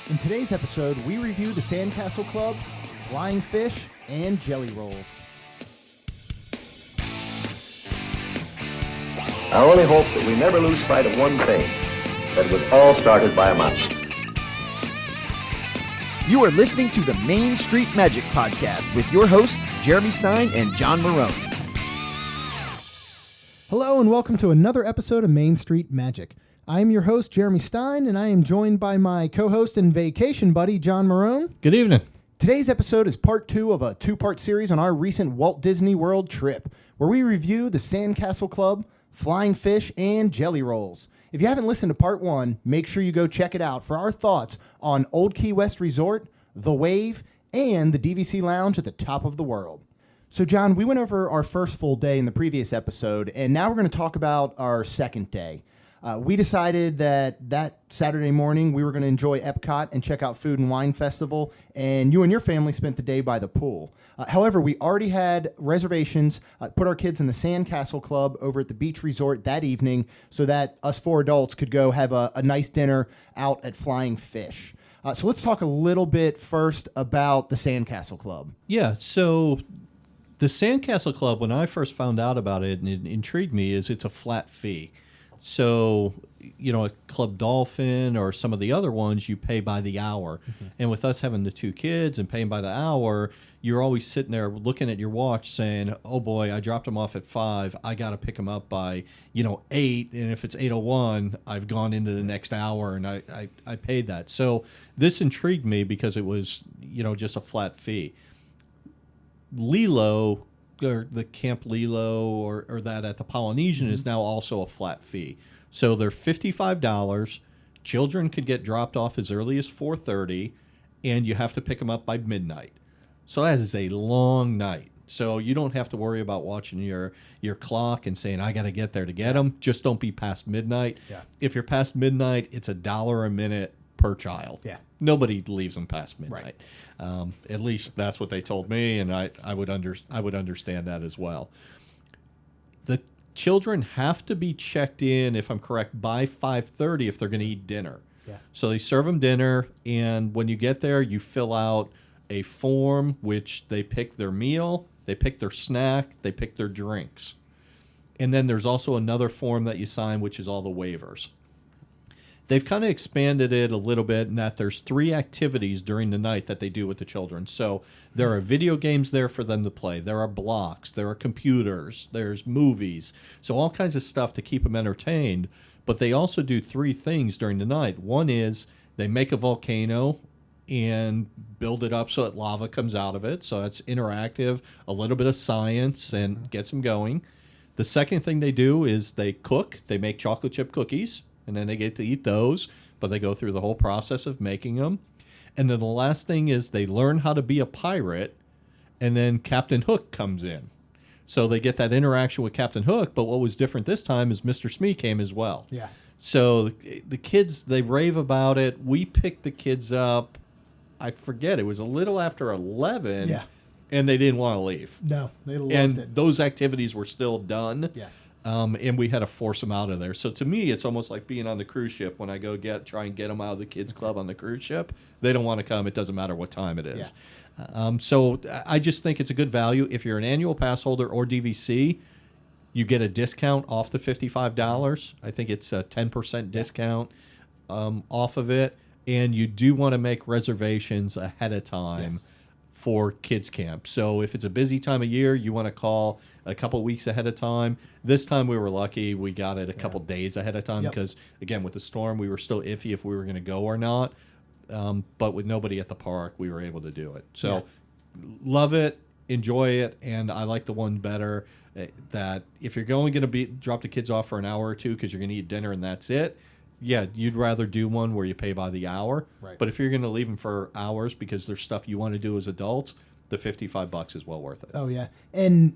In today's episode, we review the Sandcastle Club, flying fish, and jelly rolls. I only hope that we never lose sight of one thing, that it was all started by a mouse. You are listening to the Main Street Magic Podcast with your hosts, Jeremy Stein and John Marone. Hello and welcome to another episode of Main Street Magic. I am your host, Jeremy Stein, and I am joined by my co-host and vacation buddy, John Marone. Good evening. Today's episode is part 2 of a 2-part series on our recent Walt Disney World trip, where we review the Sandcastle Club, flying fish, and jelly rolls. If you haven't listened to part 1, make sure you go check it out for our thoughts on Old Key West Resort, The Wave, and the DVC Lounge at the top of the world. So, John, we went over our first full day in the previous episode, and now we're going to talk about our second day. We decided that Saturday morning we were going to enjoy Epcot and check out Food and Wine Festival, and you and your family spent the day by the pool. However, we already had reservations, put our kids in the Sandcastle Club over at the beach resort that evening so that us 4 adults could go have a nice dinner out at Flying Fish. So let's talk a little bit first about the Sandcastle Club. Yeah, so the Sandcastle Club, when I first found out about it, and it intrigued me, is it's a flat fee. So, you know, at Club Dolphin or some of the other ones, you pay by the hour. Mm-hmm. And with us having the 2 kids and paying by the hour, you're always sitting there looking at your watch saying, oh boy, I dropped them off at 5. I got to pick them up by, 8. And if it's 8:01, I've gone into the next hour and I paid that. So this intrigued me because it was, just a flat fee. Lilo, or the Camp Lilo, or that at the Polynesian, is now also a flat fee. So they're $55. Children could get dropped off as early as 4:30, and you have to pick them up by midnight. So that is a long night. So you don't have to worry about watching your clock and saying, I got to get there to get them. Just don't be past midnight. Yeah. If you're past midnight, it's $1 a minute per child. Yeah. Nobody leaves them past midnight. Right. At least that's what they told me, and I would understand that as well. The children have to be checked in, if I'm correct, by 5:30 if they're going to eat dinner. Yeah. So they serve them dinner, and when you get there, you fill out a form which they pick their meal, they pick their snack, they pick their drinks. And then there's also another form that you sign, which is all the waivers. They've kind of expanded it a little bit in that there's 3 activities during the night that they do with the children. So there are video games there for them to play. There are blocks. There are computers. There's movies. So all kinds of stuff to keep them entertained. But they also do 3 things during the night. One is they make a volcano and build it up so that lava comes out of it. So that's interactive, a little bit of science, and gets them going. The second thing they do is they cook. They make chocolate chip cookies. And then they get to eat those, but they go through the whole process of making them. And then the last thing is they learn how to be a pirate, and then Captain Hook comes in. So they get that interaction with Captain Hook, but what was different this time is Mr. Smee came as well. Yeah. So the kids, they rave about it. We picked the kids up, I forget, it was a little after 11. Yeah. And they didn't want to leave. No, they loved and it. Those activities were still done. Yes. And we had to force them out of there. So to me, it's almost like being on the cruise ship. When I go try and get them out of the kids' club on the cruise ship, they don't want to come. It doesn't matter what time it is. Yeah. So I just think it's a good value. If you're an annual pass holder or DVC, you get a discount off the $55. I think it's a 10% discount off of it. And you do want to make reservations ahead of time for kids camp. So if it's a busy time of year, you want to call a couple weeks ahead of time. This time we were lucky. We got it a couple days ahead of time because, again, with the storm, we were still iffy if we were going to go or not. But with nobody at the park, we were able to do it. So love it, enjoy it, and I like the one better that if you're only going to drop the kids off for an hour or 2 because you're going to eat dinner and that's it, you'd rather do one where you pay by the hour. Right. But if you're going to leave them for hours because there's stuff you want to do as adults, the $55 is well worth it. Oh, yeah. And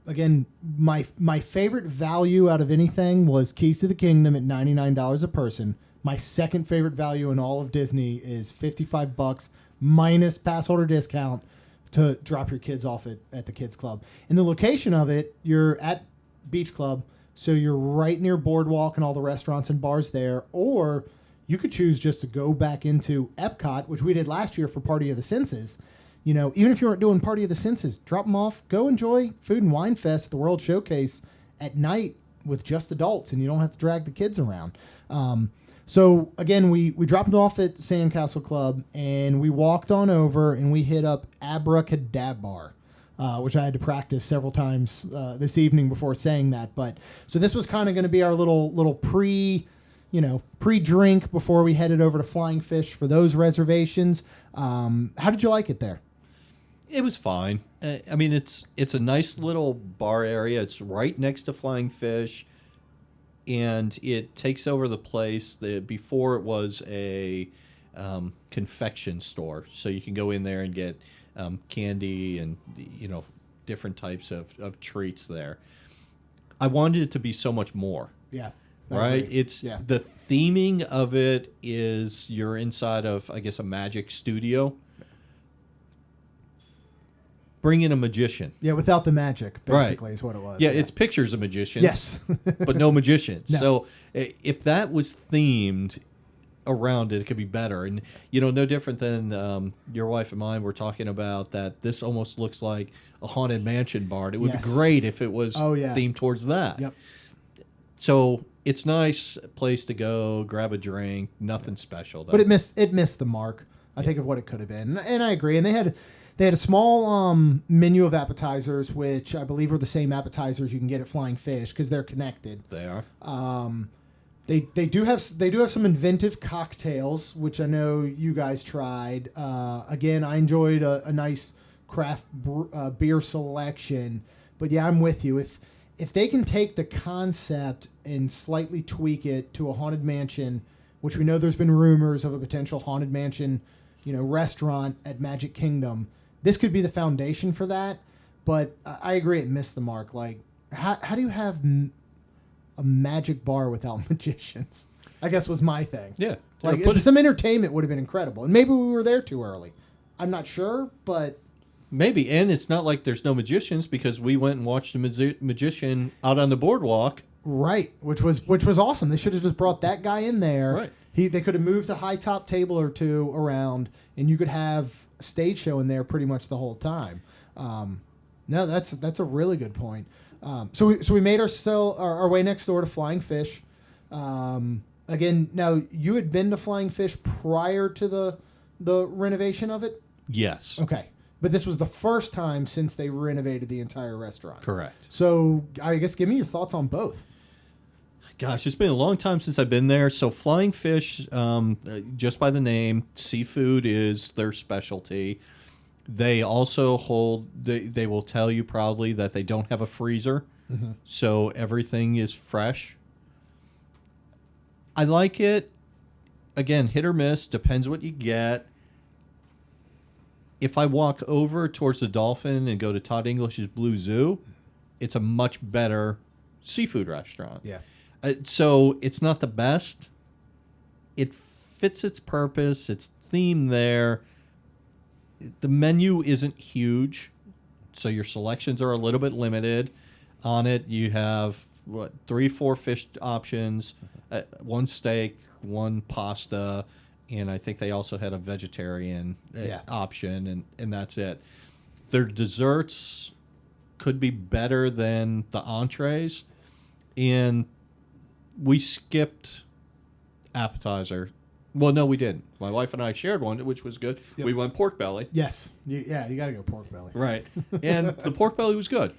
again, my favorite value out of anything was Keys to the Kingdom at $99 a person. My second favorite value in all of Disney is $55 minus pass holder discount to drop your kids off at the kids club. And the location of it, you're at Beach Club, so you're right near Boardwalk and all the restaurants and bars there, or you could choose just to go back into Epcot, which we did last year for Party of the Senses. You know, even if you weren't doing Party of the Senses, drop them off, go enjoy Food and Wine Fest at the World Showcase at night with just adults, and you don't have to drag the kids around. So again, we dropped them off at Sandcastle Club, and we walked on over and we hit up Abracadabar, which I had to practice several times this evening before saying that. But so this was kind of going to be our little pre-drink before we headed over to Flying Fish for those reservations. How did you like it there? It was fine. I mean, it's a nice little bar area. It's right next to Flying Fish, and it takes over the place. Before it was a confection store, so you can go in there and get candy and different types of treats there. I wanted it to be so much more. Yeah. Right? The theming of it is you're inside of, I guess, a magic studio. Bring in a magician. Yeah, without the magic, basically, is what it was. Yeah, it's pictures of magicians. Yes. But no magicians. No. So if that was themed around it, it could be better. And, no different than your wife and mine were talking about that this almost looks like a Haunted Mansion bar. It would be great if it was themed towards that. Yep. So it's nice place to go, grab a drink, nothing special though. But it missed the mark, I think, of what it could have been. And I agree. And they had a small menu of appetizers, which I believe are the same appetizers you can get at Flying Fish because they're connected. They are. They do have some inventive cocktails, which I know you guys tried. Again, I enjoyed a nice craft beer selection. But yeah, I'm with you. If they can take the concept and slightly tweak it to a Haunted Mansion, which we know there's been rumors of a potential Haunted Mansion, restaurant at Magic Kingdom, this could be the foundation for that. But I agree, it missed the mark. Like, how do you have a magic bar without magicians? I guess was my thing. Yeah. Like, some entertainment would have been incredible. And maybe we were there too early. I'm not sure, but... Maybe, and it's not like there's no magicians because we went and watched a magician out on the boardwalk. Right, which was awesome. They should have just brought that guy in there. Right. They could have moved a high top table or two around, and you could have a stage show in there pretty much the whole time. No, that's a really good point. So we made our way next door to Flying Fish. Again, now you had been to Flying Fish prior to the renovation of it? Yes. Okay. But this was the first time since they renovated the entire restaurant. Correct. So I guess give me your thoughts on both. Gosh, it's been a long time since I've been there. So Flying Fish, just by the name, seafood is their specialty. They also they will tell you proudly that they don't have a freezer. Mm-hmm. So everything is fresh. I like it. Again, hit or miss, depends what you get. If I walk over towards the Dolphin and go to Todd English's Blue Zoo, it's a much better seafood restaurant. Yeah. So it's not the best. It fits its purpose. It's themed there. The menu isn't huge, so your selections are a little bit limited. On it, you have 3-4 fish options, 1 steak, 1 pasta, and I think they also had a vegetarian option, and that's it. Their desserts could be better than the entrees, and we skipped appetizer. Well, no, we didn't. My wife and I shared one, which was good. Yep. We went pork belly. Yes. You got to go pork belly. Right. And the pork belly was good.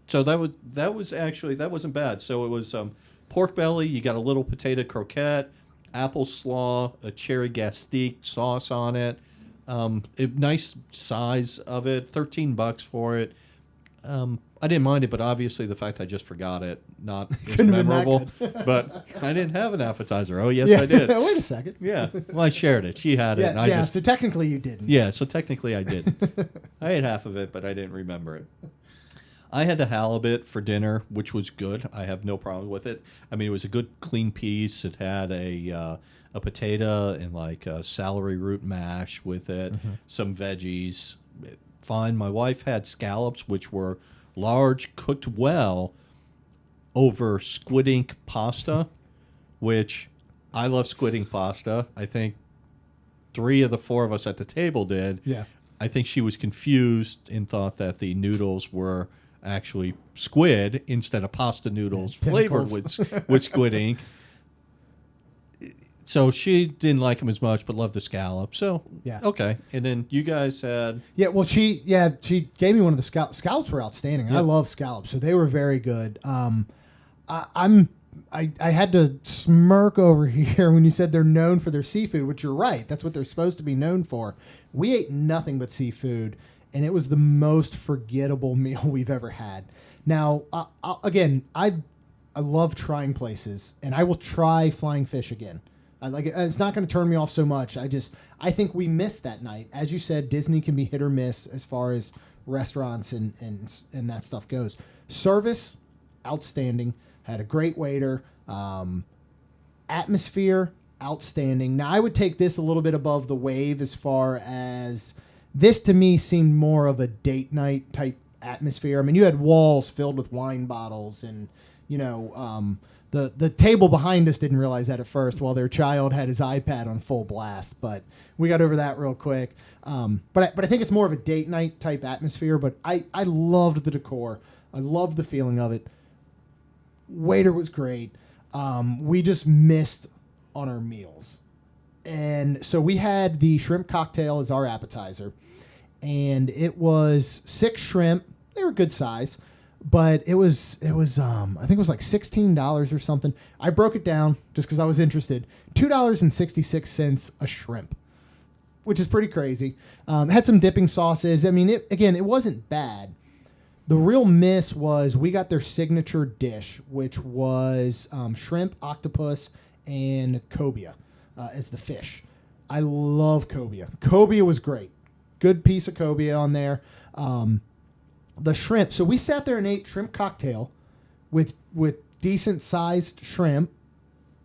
So that wasn't bad. So it was pork belly, you got a little potato croquette, apple slaw, a cherry gastique sauce on it. A nice size of it, $13 for it. I didn't mind it, but obviously the fact I just forgot it, not as memorable. But I didn't have an appetizer. Oh, yes, I did. Wait a second. Yeah. Well, I shared it. She had it. Yeah, so technically you didn't. Yeah, so technically I did. I ate half of it, but I didn't remember it. I had the halibut for dinner, which was good. I have no problem with it. I mean, it was a good, clean piece. It had a potato and like a celery root mash with it, some veggies. Fine. My wife had scallops, which were large, cooked well over squid ink pasta, which I love squidding pasta. I think 3 of the 4 of us at the table did. Yeah. I think she was confused and thought that the noodles were actually squid instead of pasta noodles flavored with squid ink. So she didn't like them as much, but loved the scallops. So Yeah. okay. And then you guys had Yeah, well, she gave me one of the scallops. Scallops were outstanding. I love scallops, so they were very good. I had to smirk over here when you said they're known for their seafood, which you're right. That's what they're supposed to be known for. We ate nothing but seafood, and it was the most forgettable meal we've ever had. Now, I love trying places, and I will try flying fish again. I like it. It's not going to turn me off so much. I think we missed that night. As you said, Disney can be hit or miss as far as restaurants and that stuff goes. Service, outstanding. Had a great waiter. Atmosphere, outstanding. Now, I would take this a little bit above the wave as far as this to me seemed more of a date night type atmosphere. I mean, you had walls filled with wine bottles and, the table behind us didn't realize that at first while their child had his iPad on full blast, but we got over that real quick. But I think it's more of a date night type atmosphere, but I loved the decor. I loved the feeling of it. Waiter was great. We just missed on our meals. And so we had the shrimp cocktail as our appetizer, and it was 6 shrimp. They were good size. But it was I think it was like $16 or something. I broke it down just because I was interested. $2.66 a shrimp, which is pretty crazy. Had some dipping sauces. I mean, it wasn't bad. The real miss was we got their signature dish, which was shrimp, octopus, and cobia as the fish. I love cobia. Cobia was great. Good piece of cobia on there. The shrimp. So we sat there and ate shrimp cocktail with decent sized shrimp,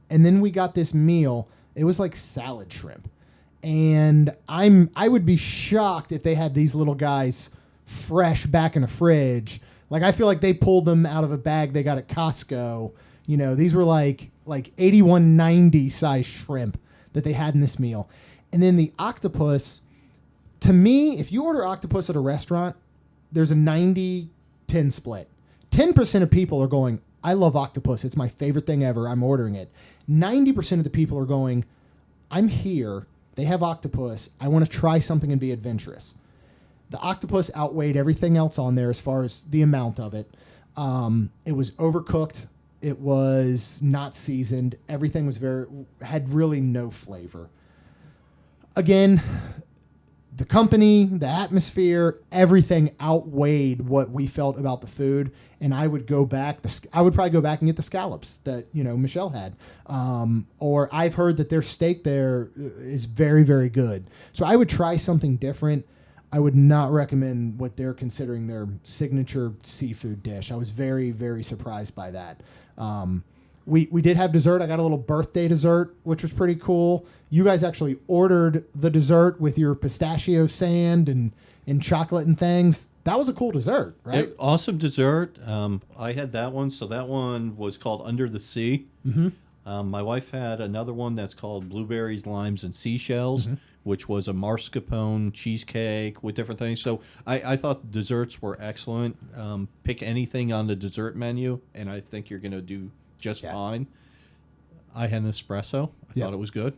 and then we got this meal. It was like salad shrimp, and I would be shocked if they had these little guys fresh back in the fridge. Like I feel like they pulled them out of a bag they got at Costco. These were like 8190 size shrimp that they had in this meal, and then the octopus. To me, if you order octopus at a restaurant, there's a 90-10 split. 10% of people are going, I love octopus. It's my favorite thing ever. I'm ordering it. 90% of the people are going, I'm here. They have octopus. I want to try something and be adventurous. The octopus outweighed everything else on there as far as the amount of it. It was overcooked. It was not seasoned. Everything was had really no flavor. Again, the company, the atmosphere, everything outweighed what we felt about the food, and I would go back. I would probably go back and get the scallops that Michelle had, or I've heard that their steak there is very, very good. So I would try something different. I would not recommend what they're considering their signature seafood dish. I was very, very surprised by that. We did have dessert. I got a little birthday dessert, which was pretty cool. You guys actually ordered the dessert with your pistachio sand and chocolate and things. That was a cool dessert, right? Awesome dessert. I had that one. So that one was called Under the Sea. Mm-hmm. My wife had another one that's called Blueberries, Limes, and Seashells, which was a mascarpone cheesecake with different things. So I thought desserts were excellent. Pick anything on the dessert menu, and I think you're going to do just fine. I had an espresso. I thought it was good.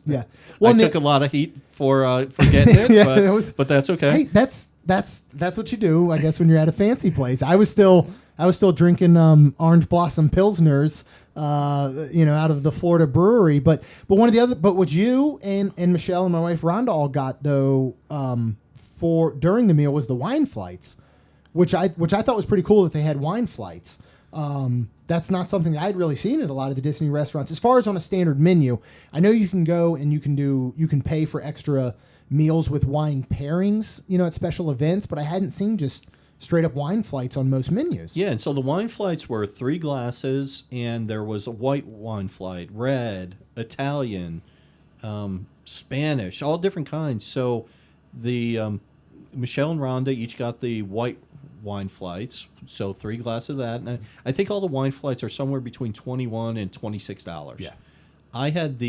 Yeah, well, I took a lot of heat for getting it, but that's okay. Hey, that's what you do, I guess, when you're at a fancy place. I was still drinking Orange Blossom Pilsners, out of the Florida brewery. But one of the other, but what you and Michelle and my wife Rhonda all got though for during the meal was the wine flights, which I thought was pretty cool that they had wine flights. That's not something that I'd really seen at a lot of the Disney restaurants. As far as on a standard menu, I know you can go and you can pay for extra meals with wine pairings, at special events, but I hadn't seen just straight up wine flights on most menus. Yeah, and so the wine flights were 3 glasses, and there was a white wine flight, red, Italian, Spanish, all different kinds. So the Michelle and Rhonda each got the white wine flights, so 3 glasses of that, and I think all the wine flights are somewhere between $21 and $26. Yeah. I had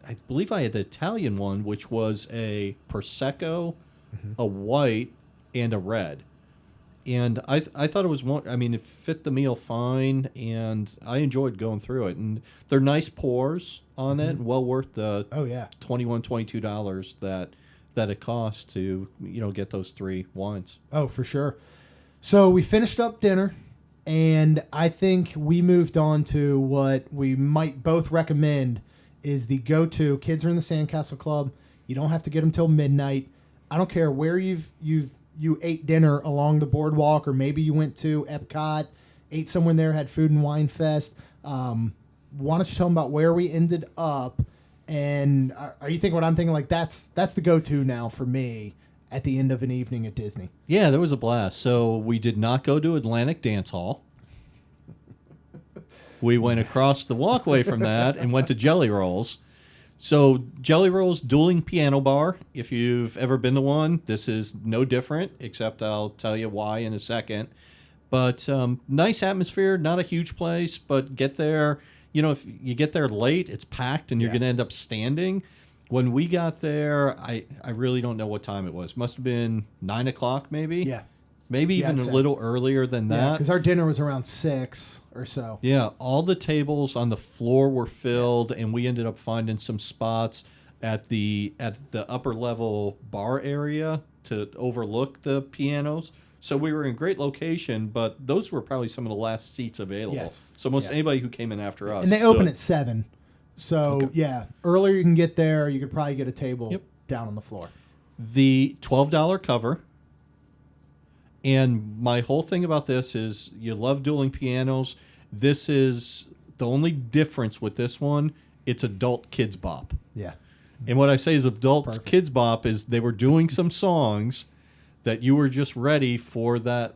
I believe I had the Italian one, which was a Prosecco, a white, and a red. And I thought it was one. I mean, it fit the meal fine, and I enjoyed going through it. And they're nice pours on it, well worth the $22 that it costs to get those 3 wines. Oh, for sure. So we finished up dinner, and I think we moved on to what we might both recommend is the go-to. Kids are in the Sandcastle Club. You don't have to get them till midnight. I don't care where you ate dinner along the boardwalk, or maybe you went to Epcot, ate somewhere there, had food and wine fest. Why don't you tell them about where we ended up? And are you thinking what I'm thinking? Like that's the go-to now for me at the end of an evening at Disney. Yeah, there was a blast. So we did not go to Atlantic Dance Hall. We went across the walkway from that and went to Jelly Rolls. So Jelly Rolls Dueling Piano Bar, if you've ever been to one, this is no different, except I'll tell you why in a second. But nice atmosphere, not a huge place, but get there. If you get there late, it's packed and you're going to end up standing. When we got there, I really don't know what time it was. Must have been 9 o'clock maybe. Yeah. Maybe even a little earlier than that. Because our dinner was around 6 or so. Yeah, all the tables on the floor were filled, and we ended up finding some spots at the upper level bar area to overlook the pianos. So we were in a great location, but those were probably some of the last seats available. Yes. So most anybody who came in after us. And they open at 7. So, earlier you can get there. You could probably get a table down on the floor. The $12 cover. And my whole thing about this is you love dueling pianos. This is the only difference with this one. It's adult kids bop. Yeah. And what I say is adult kids bop is they were doing some songs that you were just ready for that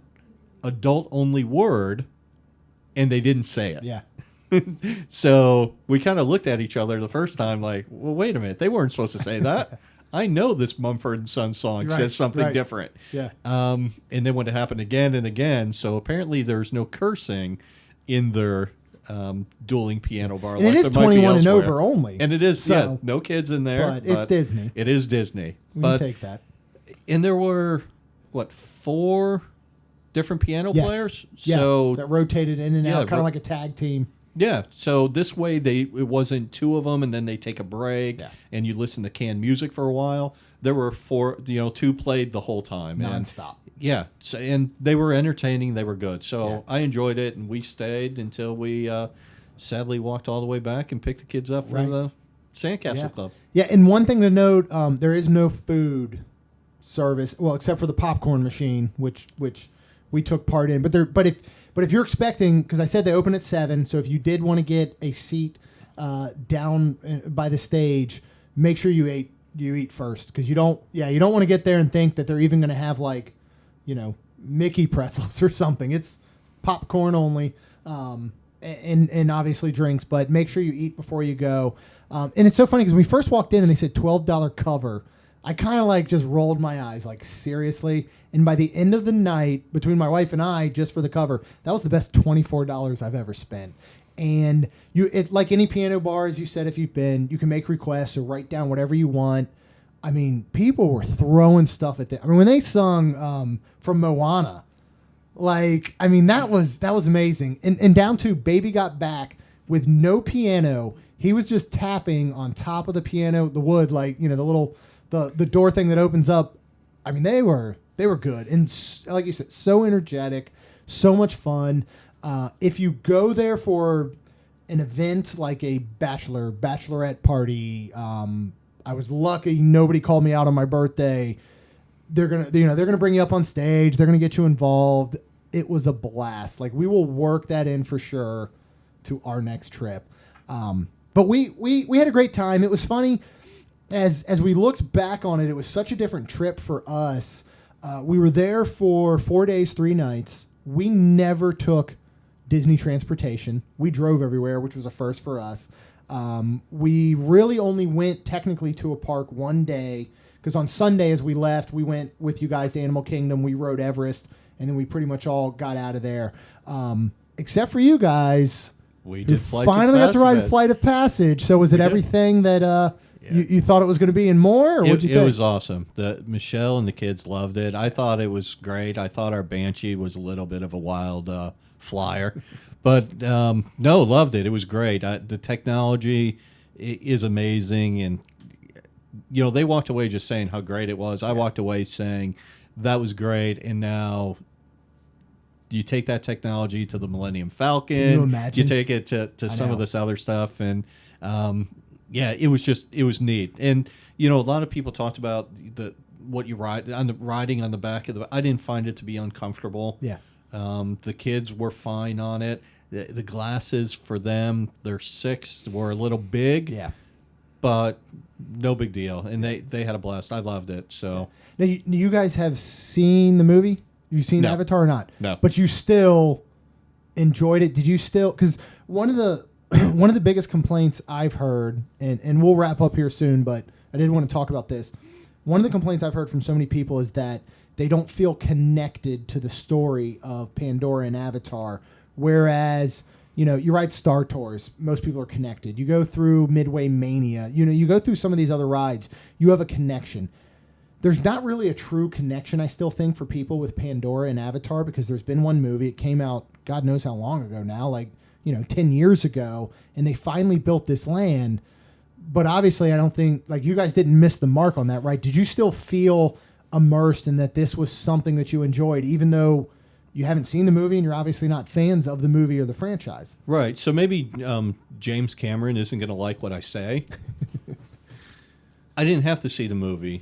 adult only word, and they didn't say it. Yeah. So we kind of looked at each other the first time like, well, wait a minute. They weren't supposed to say that. I know this Mumford & Sons song says something different. Yeah. And then when it happened again and again, so apparently there's no cursing in their dueling piano bar. And it is 21 and over only. And it is, no kids in there. But it's Disney. It is Disney. We can take that. And there were, 4 different piano players? Yeah, so that rotated in and out, kind of like a tag team. Yeah, so this way it wasn't 2 of them and then they take a break and you listen to canned music for a while. There were 4, 2 played the whole time. Nonstop. And they were entertaining. They were good. So I enjoyed it, and we stayed until we sadly walked all the way back and picked the kids up for the Sandcastle Club. Yeah, and one thing to note, there is no food service, well, except for the popcorn machine, which we took part in. But if you're expecting, because I said they open at 7, so if you did want to get a seat down by the stage, make sure you eat first, because you don't want to get there and think that they're even going to have Mickey pretzels or something. It's popcorn only, and obviously drinks, but make sure you eat before you go. And it's so funny because we first walked in and they said $12 cover. I kind of just rolled my eyes, seriously. And by the end of the night, between my wife and I, just for the cover, that was the best $24 I've ever spent. And like any piano bar, as you said, if you've been, you can make requests or write down whatever you want. I mean, people were throwing stuff at them. I mean, when they sung from Moana, that was amazing. And down to Baby Got Back with no piano. He was just tapping on top of the piano, the wood, the door thing that opens up. I mean, they were good. And like you said, so energetic, so much fun. If you go there for an event like a bachelorette party, I was lucky nobody called me out on my birthday. They're gonna bring you up on stage. They're gonna get you involved. It was a blast. We will work that in for sure to our next trip. But we had a great time. It was funny. As we looked back on it, it was such a different trip for us. We were there for 4 days, 3 nights. We never took Disney transportation. We drove everywhere, which was a first for us. We really only went technically to a park one day, because on Sunday as we left, we went with you guys to Animal Kingdom. We rode Everest, and then we pretty much all got out of there. Except for you guys, We who did Flights of finally got to ride Passage. Flight of Passage. So was it did. everything that you thought it was going to be and more? Or what'd you It think? was awesome. Michelle and the kids loved it. I thought it was great. I thought our Banshee was a little bit of a wild flyer. But no, loved it. It was great. The technology is amazing. And, they walked away just saying how great it was. I walked away saying that was great. And now you take that technology to the Millennium Falcon. Can you imagine? You take it to some of this other stuff. And, it was neat. And, a lot of people talked about what you riding on the back of I didn't find it to be uncomfortable. Yeah. The kids were fine on it. The glasses for them, they're 6, were a little big. Yeah. But no big deal. And they had a blast. I loved it. So Now, you guys have seen the movie? You've seen No. Avatar or not? No. But you still enjoyed it. Did you still? Because one of the biggest complaints I've heard, and we'll wrap up here soon, but I did want to talk about this. One of the complaints I've heard from so many people is that they don't feel connected to the story of Pandora and Avatar, whereas you ride Star Tours, most people are connected. You go through Midway Mania, you go through some of these other rides, you have a connection. There's not really a true connection, I still think, for people with Pandora and Avatar, because there's been one movie. It came out God knows how long ago now, 10 years ago, and they finally built this land. But obviously, I don't think, you guys didn't miss the mark on that, right? Did you still feel immersed in that this was something that you enjoyed, even though you haven't seen the movie and you're obviously not fans of the movie or the franchise? right. So maybe James Cameron isn't going to like what I say. I didn't have to see the movie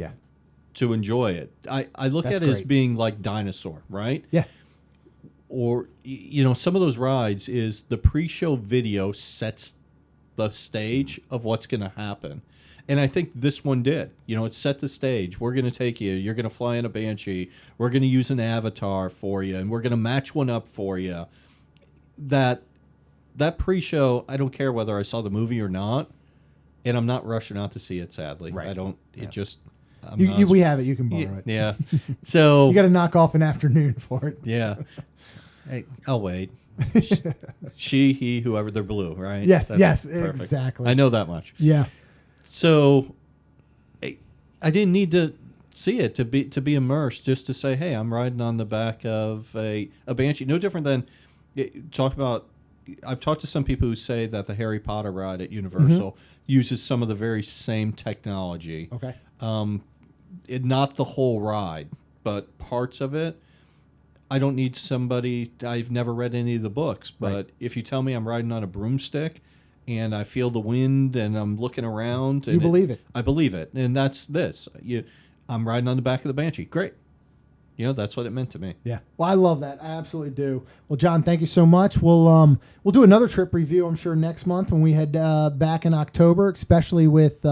to enjoy it. I look That's at it as great. being like Dinosaur, right? Yeah. Or some of those rides is the pre-show video sets the stage of what's going to happen. And I think this one did. It set the stage. We're going to take you. You're going to fly in a Banshee. We're going to use an avatar for you, and we're going to match one up for you. That pre-show, I don't care whether I saw the movie or not, and I'm not rushing out to see it, sadly. Right. I don't. It Yeah. just... We have it. You can borrow it. Yeah. So... You got to knock off an afternoon for it. Yeah. Hey, I'll wait. She, he, whoever, they're blue, right? Yes, That's yes, perfect. exactly. I know that much. Yeah. So I didn't need to see it to be immersed, just to say, hey, I'm riding on the back of a Banshee. No different than I've talked to some people who say that the Harry Potter ride at Universal uses some of the very same technology. Okay. Not the whole ride, but parts of it. I don't need somebody. I've never read any of the books, but if you tell me I'm riding on a broomstick and I feel the wind and I'm looking around, and You believe it. I believe it, and that's this. I'm riding on the back of the Banshee. Great. That's what it meant to me. Yeah. Well, I love that. I absolutely do. Well, John, thank you so much. We'll do another trip review, I'm sure, next month when we head back in October, especially with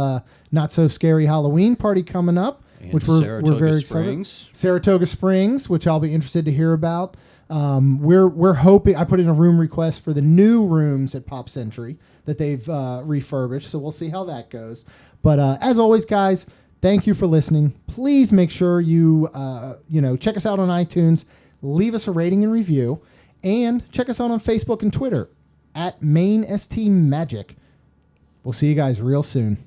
Not So Scary Halloween Party coming up, And which we're Saratoga very Springs. excited. Saratoga Springs, which I'll be interested to hear about. We're hoping. I put in a room request for the new rooms at Pop Century that they've refurbished, so we'll see how that goes. But as always, guys, thank you for listening. Please make sure you check us out on iTunes, leave us a rating and review, and check us out on Facebook and Twitter at MainSTMagic. We'll see you guys real soon.